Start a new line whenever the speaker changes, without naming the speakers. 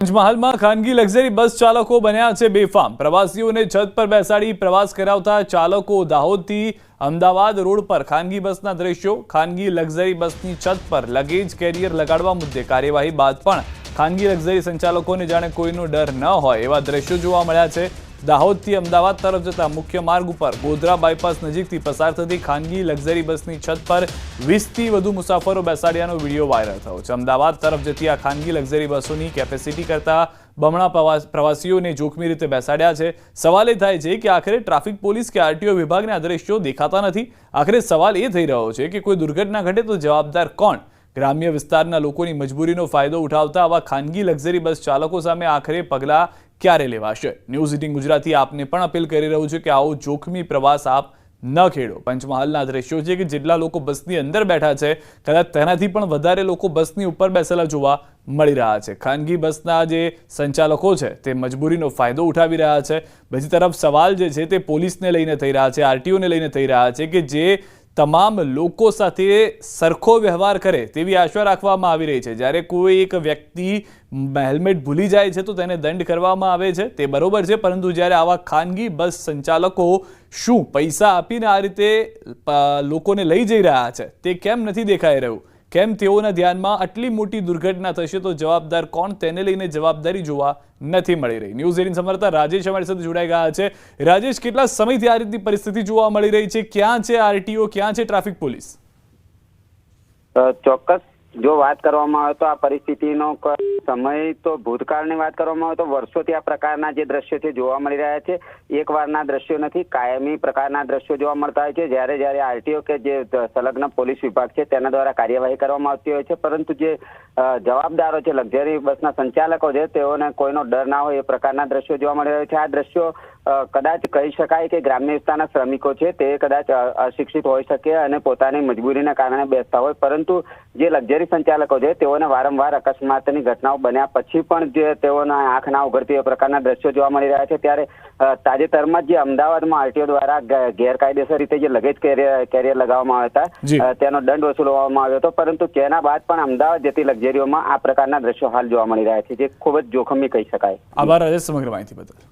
પંચમહાલમાં ખાનગી luxury bus ચાલકો બન્યા છે બેફામ। પ્રવાસીઓને છત પર બેસાડી પ્રવાસ કરાવતા ચાલકો। દાહોદથી અમદાવાદ રોડ પર ખાનગી બસના દ્રશ્યો। ખાનગી લક્ઝરી બસની છત પર લગેજ કેરિયર લગાડવા મુદ્દે કાર્યવાહી બાદ પણ ખાનગી લક્ઝરી સંચાલકોને જાણે કોઈનો ડર ન હોય એવા દ્રશ્યો જોવા મળ્યા છે। દાહોદથી અમદાવાદ તરફ જતા મુખ્ય માર્ગ ઉપર ગોધરા બાયપાસ નજીકથી પસાર થતી ખાનગી લક્ઝરી બસની છત પર 20થી વધુ મુસાફરો બેસાડ્યાનો વિડીયો વાયરલ થયો છે। અમદાવાદ તરફ જતી આ ખાનગી લક્ઝરી બસોની કેપેસિટી કરતા બમણા પ્રવાસીઓને જોખમી રીતે બેસાડ્યા છે। સવાલ એ થાય છે કે આખરે ટ્રાફિક પોલીસ કે આરટીઓ વિભાગને આ દ્રશ્યો દેખાતા નથી। આખરે સવાલ એ થઈ રહ્યો છે કે કોઈ દુર્ઘટના ઘટે તો જવાબદાર કોણ? ગ્રામ્ય વિસ્તારના લોકોની મજબૂરીનો ફાયદો ઉઠાવતા આવા ખાનગી લક્ઝરી બસ ચાલકો સામે આખરે પગલાં ક્યારે લેવાશે? ન્યૂઝ 18 ગુજરાતી આપને પણ અપીલ કરી રહ્યું છે કે આવો જોખમી પ્રવાસ આપ ન ખેડો। પંચમહાલના દ્રશ્યો છે કે જેટલા લોકો બસની અંદર બેઠા છે કદાચ તેનાથી પણ વધારે લોકો બસની ઉપર બેસેલા જોવા મળી રહ્યા છે। ખાનગી બસના જે સંચાલકો છે તે મજબૂરીનો ફાયદો ઉઠાવી રહ્યા છે। બીજી તરફ સવાલ જે છે તે પોલીસને લઈને થઈ રહ્યા છે, આરટીઓને લઈને થઈ રહ્યા છે કે જે તમામ લોકો સાથે સરખો વ્યવહાર કરે તેવી આશા રાખવામાં આવી રહી છે। જ્યારે કોઈ એક વ્યક્તિ હેલ્મેટ ભૂલી જાય છે તો તેને દંડ કરવામાં આવે છે, તે બરોબર છે, પરંતુ જ્યારે આવા ખાનગી બસ સંચાલકો શું પૈસા આપીને આ રીતે લોકોને લઈ જઈ રહ્યા છે તે કેમ નથી દેખાઈ રહ્યું? કેમ તેઓના ધ્યાનમાં આટલી મોટી દુર્ઘટના થશે તો જવાબદાર કોણ તેને લઈને જવાબદારી જોવા નથી મળી રહી? ન્યૂઝ 18 સંવાદદાતા રાજેશ અમારી સાથે જોડાઈ ગયા છે। રાજેશ, કેટલા સમયથી આ રીતની પરિસ્થિતિ જોવા મળી રહી છે? ક્યાં છે આરટીઓ, ક્યાં છે ટ્રાફિક પોલીસ?
ચોક્કસ જો વાત કરવામાં આવે તો આ પરિસ્થિતિનો સમય તો ભૂતકાળની વાત કરવામાં આવે તો વર્ષોથી આ પ્રકારના જે દ્રશ્યો છે જોવા મળી રહ્યા છે। એકવારના દ્રશ્યો નથી, કાયમી પ્રકારના દ્રશ્યો જોવા મળતા હોય છે। જ્યારે આરટીઓ કે જે સંલગ્ન પોલીસ વિભાગ છે તેના દ્વારા કાર્યવાહી કરવામાં આવતી હોય છે, પરંતુ જે જવાબદારો છે, લક્ઝરી બસના સંચાલકો છે, તેઓને કોઈનો ડર ના હોય એ પ્રકારના દ્રશ્યો જોવા મળી રહ્યા છે। આ દ્રશ્યો કદાચ કહી શકાય કે ગ્રામ્ય વિસ્તારના શ્રમિકો છે તે કદાચ અશિક્ષિત હોઈ શકે અને પોતાની મજબૂરીના કારણે બેસતા હોય, પરંતુ જે લક્ઝરી સંચાલકો છે તેઓને વારંવાર અકસ્માતની ઘટનાઓ બન્યા પછી પણ જે તેઓના આંખ ના ઉઘડતી એ પ્રકારના દ્રશ્યો જોવા મળી રહ્યા છે। ત્યારે તાજેતરમાં જે અમદાવાદમાં આરટીઓ દ્વારા ગેરકાયદેસર રીતે જે લગેજ કેરિયર લગાવવામાં આવ્યા હતા તેનો દંડ વસૂલવામાં આવ્યો હતો, પરંતુ તેના બાદ પણ અમદાવાદ જતી લક્ઝરીઓમાં આ પ્રકારના દ્રશ્યો હાલ જોવા મળી રહ્યા છે, જે ખૂબ જ જોખમી કહી શકાય।
આભાર રાજેશ સમગ્ર માહિતી બદલ।